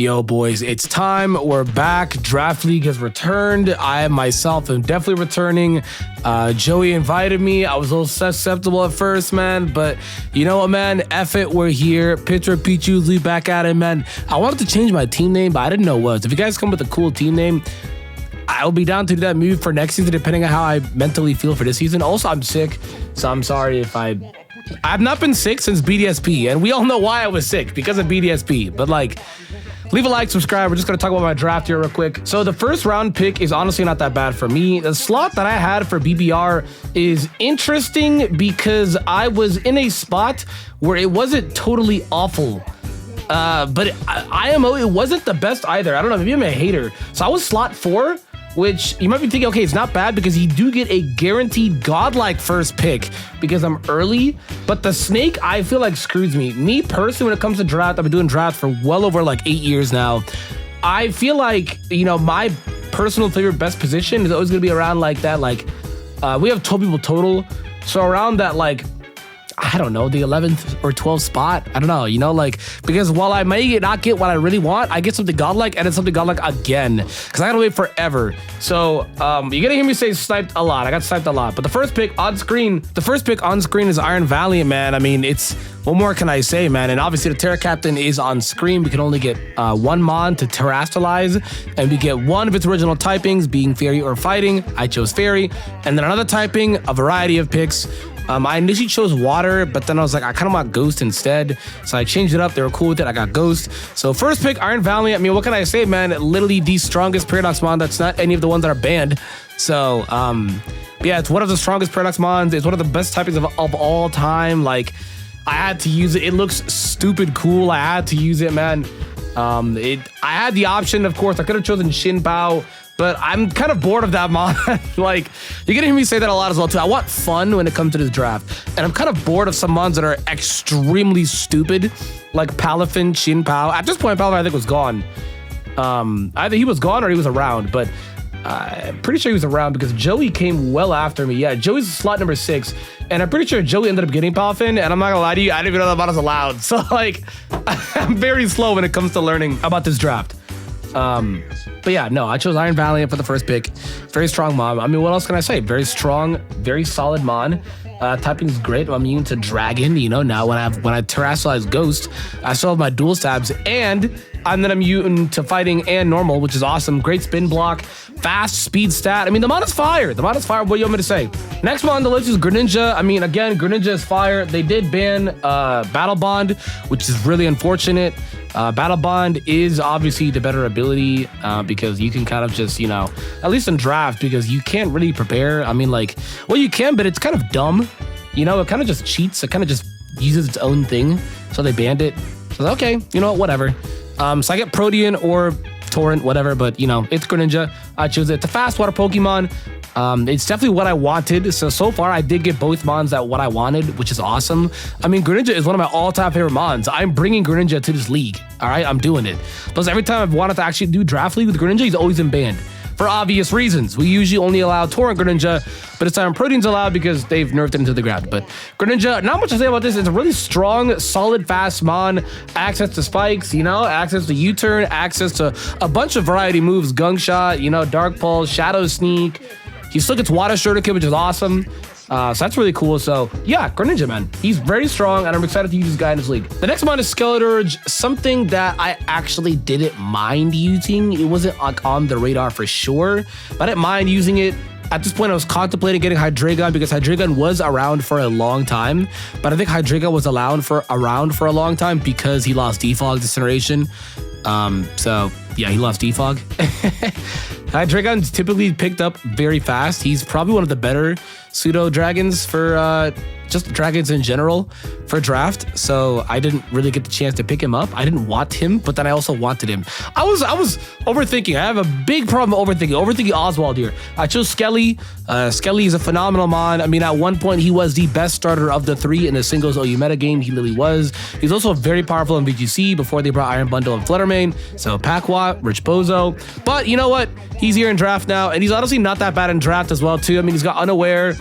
Yo, boys, it's time. We're back. Draft League has returned. I myself am definitely returning. Joey invited me. I was a little susceptible at first, man. But you know what, man? F it, we're here. Pitcher Pichu back at it, man. I wanted to change my team name, but I didn't know what. If you guys come with a cool team name, I'll be down to do that move for next season, depending on how I mentally feel for this season. Also, I'm sick, so I'm sorry if I've not been sick since BDSP, and we all know why I was sick, because of BDSP. But like, leave a like, subscribe. We're just going to talk about my draft here real quick. So the first round pick is honestly not that bad for me. The slot that I had for BBR is interesting because I was in a spot where it wasn't totally awful. But IMO, it wasn't the best either. I don't know, maybe I'm a hater. So I was slot 4, which you might be thinking, okay, it's not bad because you do get a guaranteed godlike first pick because I'm early, but the snake, I feel like screws me. Me personally, when it comes to draft, I've been doing drafts for well over like 8 years now. I feel like, you know, my personal favorite best position is always going to be around like that. Like, we have 12 people total. So around that, like, I don't know, the 11th or 12th spot. I don't know, you know, like, because while I may not get what I really want, I get something godlike and then something godlike again, because I gotta wait forever. So you're gonna hear me say sniped a lot. I got sniped a lot, but the first pick on screen is Iron Valiant, man. I mean, it's, what more can I say, man? And obviously the Terra Captain is on screen. We can only get one mon to terrestrialize, and we get one of its original typings, being Fairy or Fighting. I chose Fairy, and then another typing, a variety of picks. I initially chose Water, but then I was like, I kind of want Ghost instead. So I changed it up. They were cool with it. I got Ghost. So first pick, Iron Valiant. I mean, what can I say, man? Literally the strongest Paradox Mon. That's not any of the ones that are banned. So, yeah, it's one of the strongest Paradox Mons. It's one of the best typings of all time. Like, I had to use it. It looks stupid cool. I had to use it, man. I had the option, of course. I could have chosen Shin Bao, but I'm kind of bored of that mon. Like, you're gonna hear me say that a lot as well too. I want fun when it comes to this draft, and I'm kind of bored of some mons that are extremely stupid, like Palafin, Shin Pao. At this point, Palafin I think was gone. Either he was gone or he was around, but I'm pretty sure he was around because Joey came well after me. Yeah, Joey's slot number 6, and I'm pretty sure Joey ended up getting Palafin, and I'm not gonna lie to you, I didn't even know that mon was allowed. So like, I'm very slow when it comes to learning about this draft. But yeah, no, I chose Iron Valiant for the first pick. Very strong mon. I mean, what else can I say? Very strong, very solid mon. Typing is great. I'm immune to Dragon. You know, now when I terrestrialize Ghost, I still have my dual stabs, and then I'm immune to Fighting and Normal, which is awesome. Great spin block, fast speed stat. I mean, the mon is fire. The mon is fire. What do you want me to say? Next mon on the list is Greninja. I mean, again, Greninja is fire. They did ban Battle Bond, which is really unfortunate. Battle Bond is obviously the better ability because you can kind of just, you know, at least in draft, because you can't really prepare. I mean, like, well, you can, but it's kind of dumb. You know, it kind of just cheats. It kind of just uses its own thing. So they banned it. So okay, you know, whatever. So I get Protean or Torrent, whatever, but you know, it's Greninja. I choose it. It's a fast water Pokemon. It's definitely what I wanted. So far, I did get both mons that what I wanted, which is awesome. I mean, Greninja is one of my all-time favorite mons. I'm bringing Greninja to this league. All right, I'm doing it. Plus, every time I've wanted to actually do draft league with Greninja, he's always been banned for obvious reasons. We usually only allow Torrent Greninja, but this time Protein's allowed because they've nerfed it into the ground. But Greninja, not much to say about this. It's a really strong, solid, fast mon. Access to spikes, you know, access to U-turn, access to a bunch of variety moves. Gunk Shot, you know, Dark Pulse, Shadow Sneak. He still gets Water Shuriken, which is awesome. So that's really cool. So yeah, Greninja, man. He's very strong, and I'm excited to use this guy in this league. The next mon is Skeleturge, something that I actually didn't mind using. It wasn't like on the radar for sure, but I didn't mind using it. At this point, I was contemplating getting Hydreigon because Hydreigon was around for a long time, but I think Hydreigon was around for a long time because he lost Defog this generation. So yeah, he lost Defog. Hydreigon's typically picked up very fast. He's probably one of the better pseudo dragons for just dragons in general for draft. So I didn't really get the chance to pick him up. I didn't want him, but then I also wanted him. I was overthinking. I have a big problem overthinking Oswald here. I chose Skelly. Skelly is a phenomenal mon. I mean, at one point he was the best starter of the 3 in the singles OU meta game. He literally was. He's also very powerful in VGC before they brought Iron Bundle and Fluttermane. So Pakwa, Rich Bozo. But you know what? He's here in draft now, and he's honestly not that bad in draft as well too. I mean, he's got Unaware.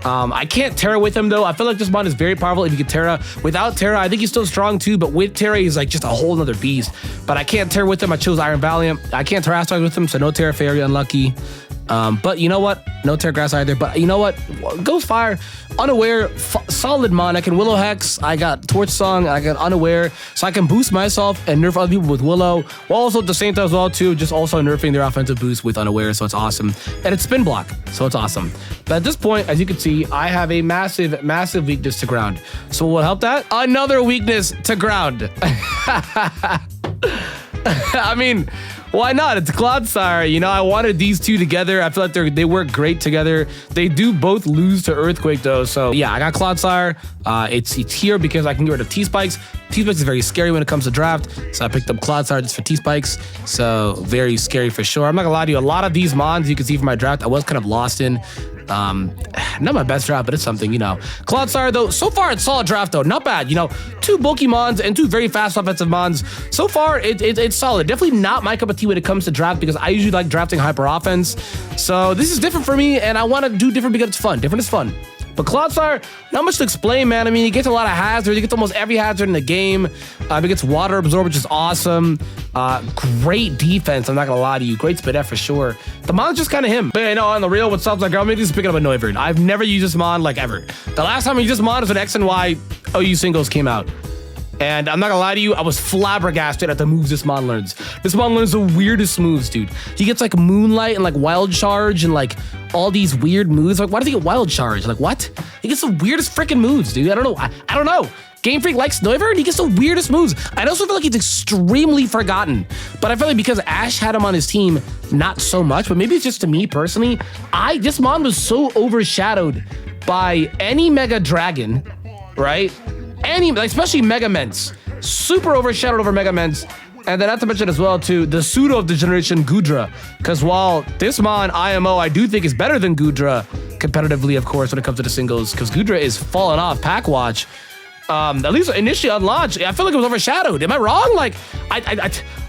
I can't Terra with him though. I feel like this mon is very powerful if you can Terra. Without Terra, I think he's still strong too, but with Terra, he's like just a whole nother beast. But I can't Terra with him. I chose Iron Valiant. I can't Terrastar with him, so no Terra Fairy, unlucky. But you know what? No Terra Grass either. But you know what? Ghost Fire, Unaware, solid mon. I can Willow Hex. I got Torch Song. I got Unaware. So I can boost myself and nerf other people with Willow. While also at the same time as well too, just also nerfing their offensive boost with Unaware. So it's awesome. And it's Spin Block. So it's awesome. But at this point, as you can see, I have a massive, massive weakness to ground. So what will help that? Another weakness to ground. I mean, why not? It's Cloudstar. You know, I wanted these two together. I feel like they work great together. They do both lose to Earthquake though. So yeah, I got Cloudstar. It's here because I can get rid of T-Spikes. T-Spikes is very scary when it comes to draft. So I picked up Cloudstar just for T-Spikes. So very scary for sure. I'm not gonna lie to you. A lot of these mons you can see from my draft, I was kind of lost in. Not my best draft, but it's something, you know. Cloudstar though, so far it's solid draft though, not bad. You know, 2 bulky mons and 2 very fast offensive mons. So far it's solid. Definitely not my cup of tea when it comes to draft because I usually like drafting hyper offense. So this is different for me and I want to do different because it's fun. Different is fun. But Cloudstar, not much to explain, man. I mean, he gets a lot of hazards. He gets almost every hazard in the game. He gets Water Absorb, which is awesome. Great defense, I'm not gonna lie to you. Great Spit F for sure. The mon's just kind of him. But you know, on the real, what's up, like, I'm just picking up a Noiver. I've never used this mon, like, ever. The last time I used this mon was when X and Y OU singles came out. And I'm not gonna lie to you, I was flabbergasted at the moves this mon learns. This mon learns the weirdest moves, dude. He gets like Moonlight and like Wild Charge and like all these weird moves. Like, why does he get Wild Charge? Like, what? He gets the weirdest freaking moves, dude. I don't know. I don't know. Game Freak likes Noiver and he gets the weirdest moves. I also feel like he's extremely forgotten. But I feel like because Ash had him on his team, not so much, but maybe it's just to me personally, this mon was so overshadowed by any Mega Dragon, right? Especially Mega Ments, super overshadowed over Mega Ments. And then not to mention as well too, the pseudo of the generation Goodra. Because while this mon IMO I do think is better than Goodra competitively, of course, when it comes to the singles, because Goodra is falling off pack watch. At least initially on launch, I feel like it was overshadowed. Am I wrong? Like, I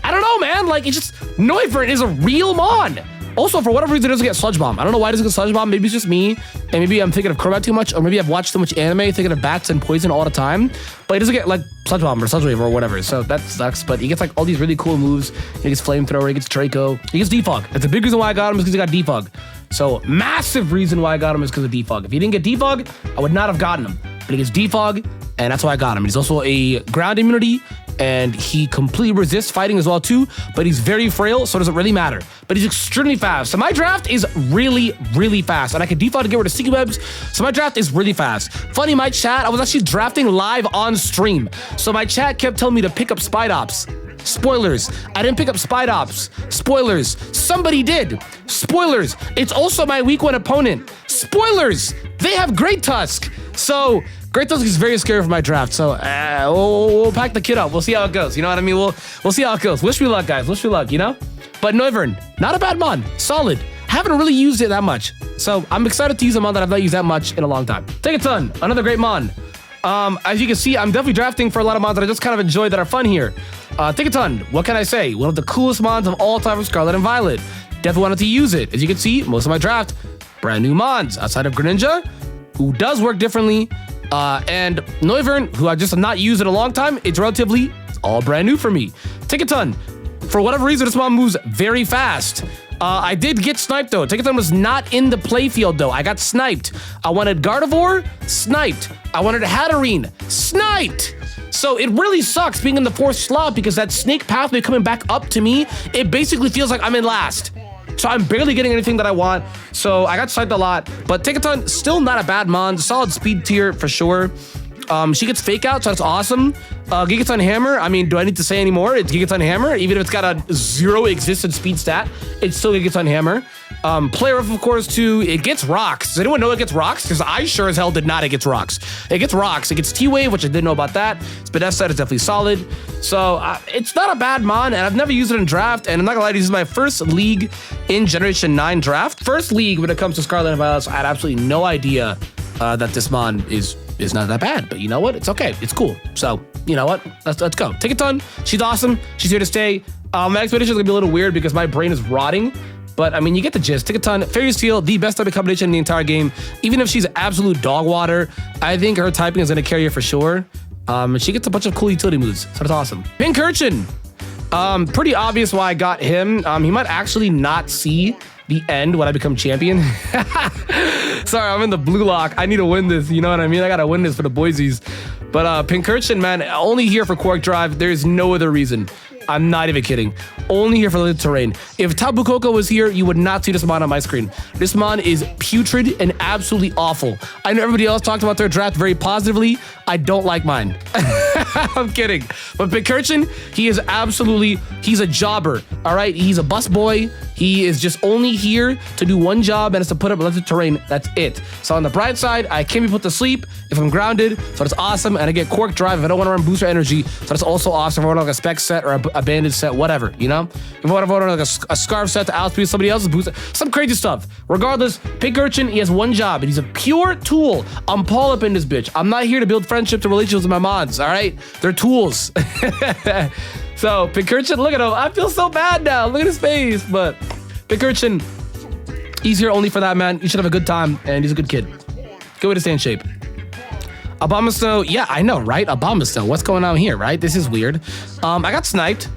don't know, man. Like, it's just, Noiver is a real mon. Also, for whatever reason, it doesn't get Sludge Bomb. I don't know why it doesn't get Sludge Bomb. Maybe it's just me, and maybe I'm thinking of Crobat too much, or maybe I've watched too much anime, thinking of bats and poison all the time. But he doesn't get, like, Sludge Bomb or Sludge Wave or whatever, so that sucks. But he gets, like, all these really cool moves. He gets Flamethrower, he gets Draco, he gets Defog. That's the big reason why I got him is because he got Defog. So, massive reason why I got him is because of Defog. If he didn't get Defog, I would not have gotten him. But he gets Defog, and that's why I got him. He's also a ground immunity, and he completely resists fighting as well too, but he's very frail, so it doesn't really matter. But he's extremely fast. So my draft is really, really fast, and I can default to get rid of Sticky Webs, so my draft is really fast. Funny, my chat, I was actually drafting live on stream, so my chat kept telling me to pick up Spidops. Spoilers, I didn't pick up Spidops. Spoilers, somebody did. Spoilers, it's also my week 1 opponent. Spoilers, they have Great Tusk. So Great Tusk is very scary for my draft, so we'll pack the kit up. We'll see how it goes. You know what I mean? We'll see how it goes. Wish me luck, guys. Wish me luck, you know? But Noiver, not a bad mon. Solid. Haven't really used it that much. So I'm excited to use a mon that I've not used that much in a long time. Take a ton. Another great mon. As you can see, I'm definitely drafting for a lot of mons that I just kind of enjoy that are fun here. Take a ton. What can I say? One of the coolest mons of all time from Scarlet and Violet. Definitely wanted to use it. As you can see, most of my draft, brand new mons outside of Greninja, who does work differently. And Noiver, who I just have not used in a long time, it's all brand new for me. Take a ton. For whatever reason, this mon moves very fast. I did get sniped though. Take a ton was not in the playfield though. I got sniped. I wanted Gardevoir, sniped. I wanted Hatterene, sniped. So it really sucks being in the 4th slot because that snake pathway coming back up to me, it basically feels like I'm in last. So I'm barely getting anything that I want. So I got sniped a lot. But Take a ton, still not a bad mon. Solid speed tier for sure. She gets Fake Out, so that's awesome. Gigaton Hammer, I mean, do I need to say any more? It's Gigaton Hammer. Even if it's got a 0 existent speed stat, it's still Gigaton Hammer. Player of course, too, it gets rocks. Does anyone know it gets rocks? Because I sure as hell did not. It gets rocks. It gets rocks. It gets T-Wave, which I didn't know about that. Spin F set is definitely solid. So it's not a bad mon, and I've never used it in draft. And I'm not gonna lie, this is my first league in Generation 9 draft. First league when it comes to Scarlet and Violet. So I had absolutely no idea that this mon is not that bad. But you know what? It's okay. It's cool. So you know what? Let's go. Take a ton. She's awesome. She's here to stay. My expedition is gonna be a little weird because my brain is rotting. But I mean, you get the gist. Take a ton. Fairy Steel, the best typing combination in the entire game. Even if she's absolute dog water, I think her typing is going to carry her for sure. She gets a bunch of cool utility moves, so that's awesome. Pincurchin. Pretty obvious why I got him. He might actually not see the end when I become champion. Sorry, I'm in the blue lock. I need to win this. You know what I mean? I gotta win this for the boysies. But Pincurchin, man, only here for Quark Drive. There's no other reason. I'm not even kidding. Only here for the terrain. If Tapu Koko was here, you would not see this mon on my screen. This mon is putrid and absolutely awful. I know everybody else talked about their draft very positively. I don't like mine. I'm kidding. But Pincurchin, he is absolutely, he's a jobber. All right, he's a bus boy. He is just only here to do one job, and it's to put up limited terrain. That's it. So on the bright side, I can be put to sleep if I'm grounded. So that's awesome. And I get Quark Drive if I don't want to run booster energy. So that's also awesome if I want like a spec set or a banded set, whatever, you know? If I want to run like a scarf set to outspeed somebody else's booster, some crazy stuff. Regardless, Pincurchin, he has one job, and he's a pure tool. I'm Paul up in this bitch. I'm not here to build friendships or relationships with my mods, all right? They're tools. So Pincurchin, look at him. I feel so bad now. Look at his face. But Pincurchin, he's here only for that, man. You should have a good time, and he's a good kid. Good way to stay in shape. Abomasnow, yeah, I know, right? Abomasnow, what's going on here, right? This is weird. I got sniped.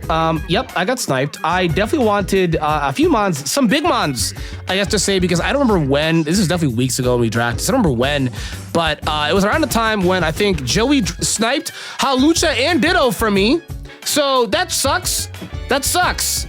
Yep, I got sniped. I definitely wanted a few mons, some big mons, I guess to say, because I don't remember when. This is definitely weeks ago when we drafted. I don't remember when, but it was around the time when I think Joey sniped Halucha and Ditto from me. So that sucks. That sucks.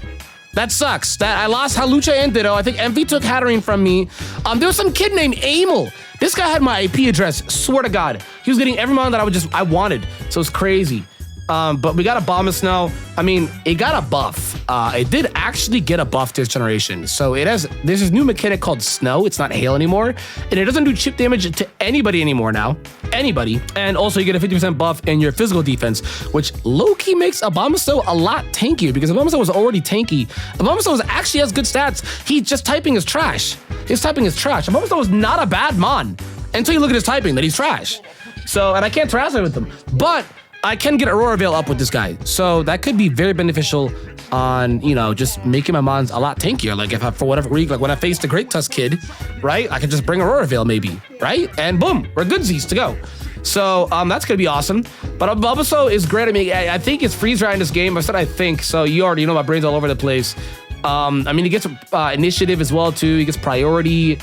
That sucks. That I lost Halucha and Ditto. I think Envy took Hatterene from me. There was some kid named Amel. This guy had my IP address. Swear to God, he was getting every mon that I wanted. So it's crazy. But we got a Abomasnow. I mean, it got a buff. It did actually get a buff this generation. So it has, there's this new mechanic called Snow. It's not Hail anymore. And it doesn't do chip damage to anybody anymore now. Anybody. And also you get a 50% buff in your physical defense, which low-key makes Abomasnow a lot tankier because Abomasnow was already tanky. Abomasnow actually has good stats. He's just typing is trash. His typing is trash. Abomasnow is not a bad mon until you look at his typing, that he's trash. So, and I can't translate with him. But I can get Aurora Veil up with this guy. So that could be very beneficial on, you know, just making my mons a lot tankier. Like if I, for whatever reason, like when I face the Great Tusk kid, right? I can just bring Aurora Veil maybe, right? And boom, we're goodsies to go. So that's gonna be awesome. But Bulbasaur is great. I mean, I think it's freeze dry in this game. I said I think, so you already know my brain's all over the place. I mean, he gets initiative as well too. He gets priority.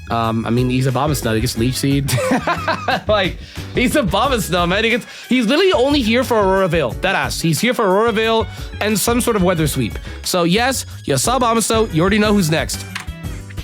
I mean, he's a Abomasnow. He gets Leech Seed. Like, he's a Abomasnow, man. He's literally only here for Aurora Veil. That ass. He's here for Aurora Veil and some sort of weather sweep. So yes, you saw Abomasnow. You already know who's next.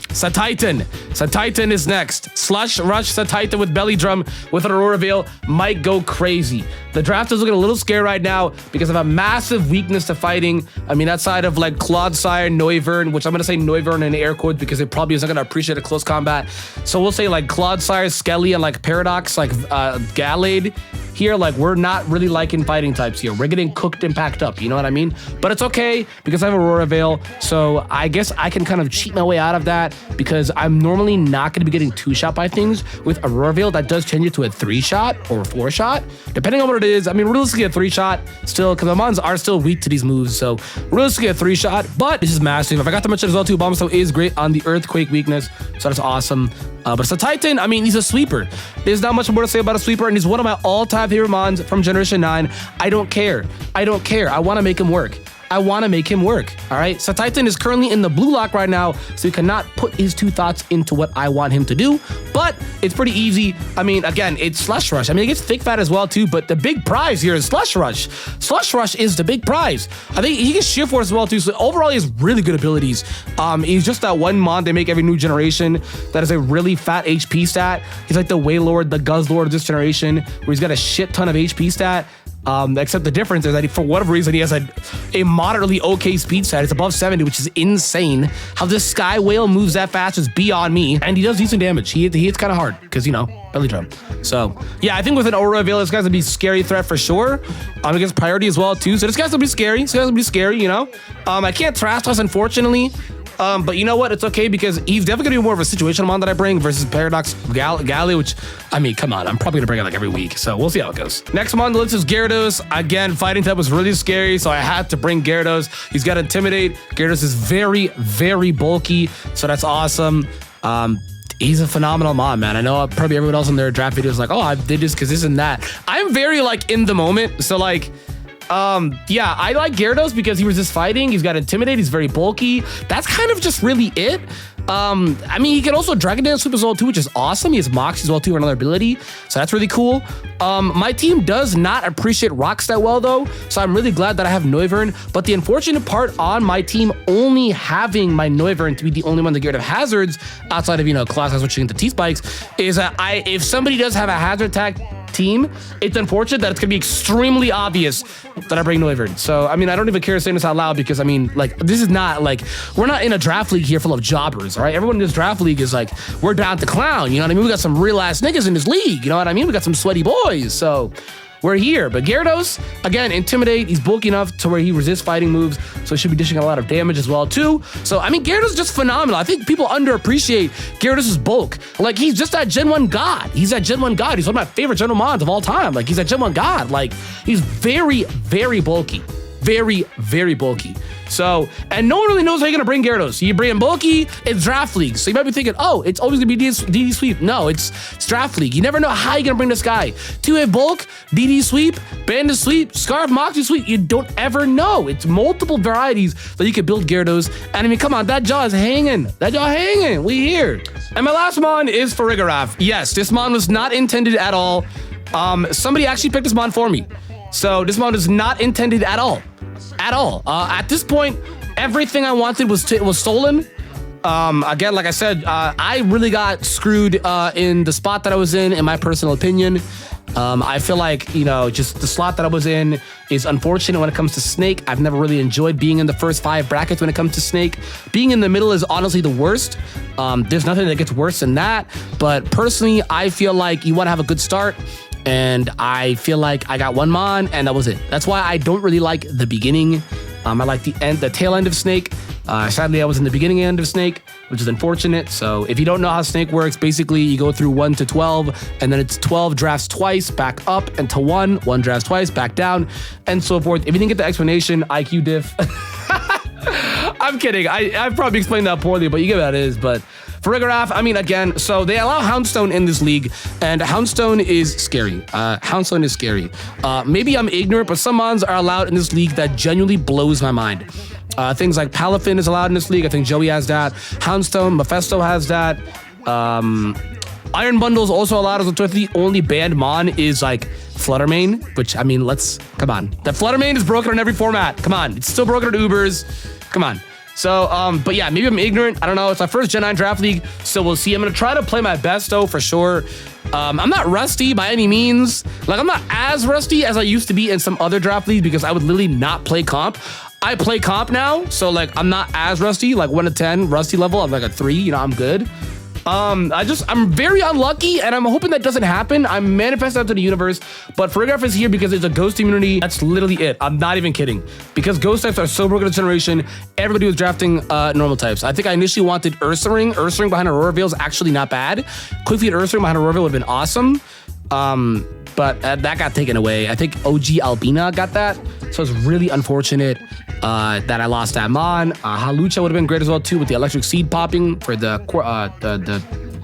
Satitan. Satitan is next. Slush Rush Satitan with Belly Drum with an Aurora Veil might go crazy. The draft is looking a little scary right now because of a massive weakness to fighting. I mean, outside of like Cloudstar, Noiver, which I'm going to say Noiver in air quotes because it probably isn't going to appreciate a close combat. So we'll say like Cloudstar, Skelly, and like Paradox, like Gallade. Here, like, we're not really liking fighting types here. We're getting cooked and packed up, you know what I mean? But it's okay because I have Aurora Veil, so I guess I can kind of cheat my way out of that because I'm normally not going to be getting 2-shot by things. With Aurora Veil, that does change it to a 3-shot or a 4-shot, depending on what it is. I mean, realistically, a 3-shot still, because the mons are still weak to these moves, so realistically, a 3-shot, but this is massive. I forgot to mention as well, too, Abomasnow is great on the Earthquake weakness, so that's awesome. But it's a Titan. I mean, he's a sweeper. There's not much more to say about a sweeper, and he's one of my all-time favorite mons from Generation 9. I don't care. I don't care. I want to make him work. I want to make him work. All right. So Titan is currently in the blue lock right now, so he cannot put his 2 thoughts into what I want him to do. But it's pretty easy. I mean, again, it's Slush Rush. I mean, it gets thick fat as well too. But the big prize here is Slush Rush. Slush Rush is the big prize. I think he gets Sheer Force as well too. So overall, he has really good abilities. He's just that one mon they make every new generation that is a really fat HP stat. He's like the Wailord, the Guzzlord of this generation, where he's got a shit ton of HP stat. Except the difference is that for whatever reason, he has a moderately okay speed stat. It's above 70, which is insane. How this Sky Whale moves that fast is beyond me. And he does decent damage. He hits kind of hard because, you know, Belly drum. So yeah, I think with an Aura Veil, this guy's gonna be a scary threat for sure. I guess priority as well too. So this guy's gonna be scary. This guy's gonna be scary, you know. I can't trash toss, unfortunately. But you know what? It's okay because he's definitely gonna be more of a situational mon that I bring versus Paradox Galley, which, I mean, come on, I'm probably gonna bring it like every week. So we'll see how it goes. Next mon on the list is Gyarados. Again, fighting type was really scary, so I had to bring Gyarados. He's got Intimidate. Gyarados is very, very bulky, so that's awesome. He's a phenomenal mon, man. I know probably everyone else in their draft videos is like, oh, I did this because this and that. I'm very like in the moment, so like, yeah, I like Gyarados because he resists fighting. He's got Intimidate. He's very bulky. That's kind of just really it. I mean, he can also Dragon Dance Sweep as well too, which is awesome. He has Mox as well too for another ability, so that's really cool. My team does not appreciate rocks that well though, so I'm really glad that I have Noivern. But the unfortunate part on my team only having my Noivern to be the only one that get rid of hazards outside of, you know, Cloudstar switching into T-Spikes is that if somebody does have a hazard attack team, it's unfortunate that it's gonna be extremely obvious that I bring Noivern. So I mean, I don't even care saying this out loud because I mean, like, this is not like, we're not in a draft league here full of jobbers, all right? Everyone in this draft league is like, we're down to clown, you know what I mean? We got some real ass niggas in this league, you know what I mean? We got some sweaty boys, so we're here. But Gyarados, again, Intimidate. He's bulky enough to where he resists fighting moves, so he should be dishing out a lot of damage as well too. So I mean, Gyarados is just phenomenal. I think people underappreciate Gyarados' bulk. Like, he's just that Gen 1 god. He's that Gen 1 god. He's one of my favorite Gen 1 mons of all time. Like, he's that Gen 1 god. Like, he's very, very bulky. Very, very bulky. So, and no one really knows how you're gonna bring Gyarados. You bring him bulky, it's draft league. So you might be thinking, oh, it's always gonna be DD sweep. No, it's draft league. You never know how you're gonna bring this guy. 2-hit bulk, DD sweep, bandit sweep, scarf, moxie sweep. You don't ever know. It's multiple varieties that you could build Gyarados. And I mean, come on, that jaw is hanging. That jaw hanging. We here. And my last mon is Farigiraf. Yes, this mon was not intended at all. Somebody actually picked this mon for me. So this mon is not intended at all. At all. At this point, everything I wanted was stolen. Again, like I said, I really got screwed in the spot that I was in my personal opinion. I feel like, you know, just the slot that I was in is unfortunate when it comes to Snake. I've never really enjoyed being in the first 5 brackets when it comes to Snake. Being in the middle is honestly the worst. There's nothing that gets worse than that. But personally, I feel like you want to have a good start. And I feel like I got one mon and that was it. That's why I don't really like the beginning. I like the tail end of Snake. Sadly, I was in the beginning end of Snake, which is unfortunate. So if you don't know how Snake works, basically you go through 1 to 12, and then it's 12 drafts twice, back up, and to 1 drafts twice, back down, and so forth. If you didn't get the explanation, IQ diff. I'm kidding. I probably explained that poorly, but you get what it is. But Farigiraf, I mean, again, so they allow Houndstone in this league, and Houndstone is scary. Houndstone is scary. Maybe I'm ignorant, but some mons are allowed in this league that genuinely blows my mind. Things like Palafin is allowed in this league. I think Joey has that. Houndstone, Mephisto has that. Iron Bundle is also allowed as a twist. The only banned mon is like Fluttermane, which, I mean, come on. That Fluttermane is broken on every format. Come on. It's still broken on Ubers. Come on. So, but yeah, maybe I'm ignorant. I don't know. It's my first Gen 9 draft league, so we'll see. I'm going to try to play my best, though, for sure. I'm not rusty by any means. Like, I'm not as rusty as I used to be in some other draft leagues because I would literally not play comp. I play comp now, so, like, I'm not as rusty. Like, 1 to 10 rusty level, I'm like a 3. You know, I'm good. I'm very unlucky, and I'm hoping that doesn't happen. I'm manifesting out to the universe, but Farigiraf is here because there's a ghost immunity. That's literally it. I'm not even kidding. Because ghost types are so broken this generation, everybody was drafting normal types. I think I initially wanted Ursaring. Ursaring behind Aurora Veil is actually not bad. Quick Feed Ursaring behind Aurora Veil would have been awesome. But that got taken away. I think OG Albina got that. So it's really unfortunate that I lost that mon. Halucha would have been great as well too with the electric seed popping for the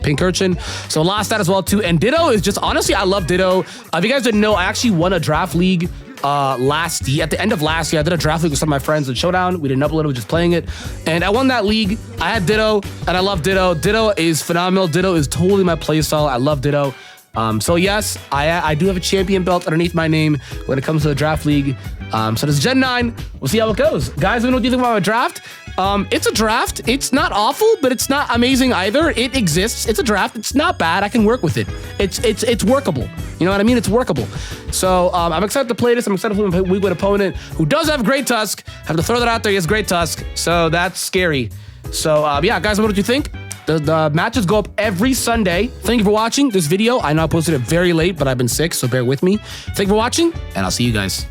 pink urchin. So lost that as well too. And Ditto is just, honestly, I love Ditto. If you guys didn't know, I actually won a draft league last year. At the end of last year, I did a draft league with some of my friends in Showdown. We didn't upload it, we were just playing it. And I won that league. I had Ditto, and I love Ditto. Ditto is phenomenal. Ditto is totally my playstyle. I love Ditto. So yes, I do have a champion belt underneath my name when it comes to the draft league. So this is Gen 9. We'll see how it goes. Guys, let me know what you think about my draft. It's a draft. It's not awful, but it's not amazing either. It exists. It's a draft. It's not bad. I can work with it. It's workable. You know what I mean? It's workable. So I'm excited to play this. I'm excited to play with an opponent who does have Great Tusk. Have to throw that out there. He has Great Tusk. So that's scary. So yeah, guys, let me know what you think. The matches go up every Sunday. Thank you for watching this video. I know I posted it very late, but I've been sick, so bear with me. Thank you for watching, and I'll see you guys.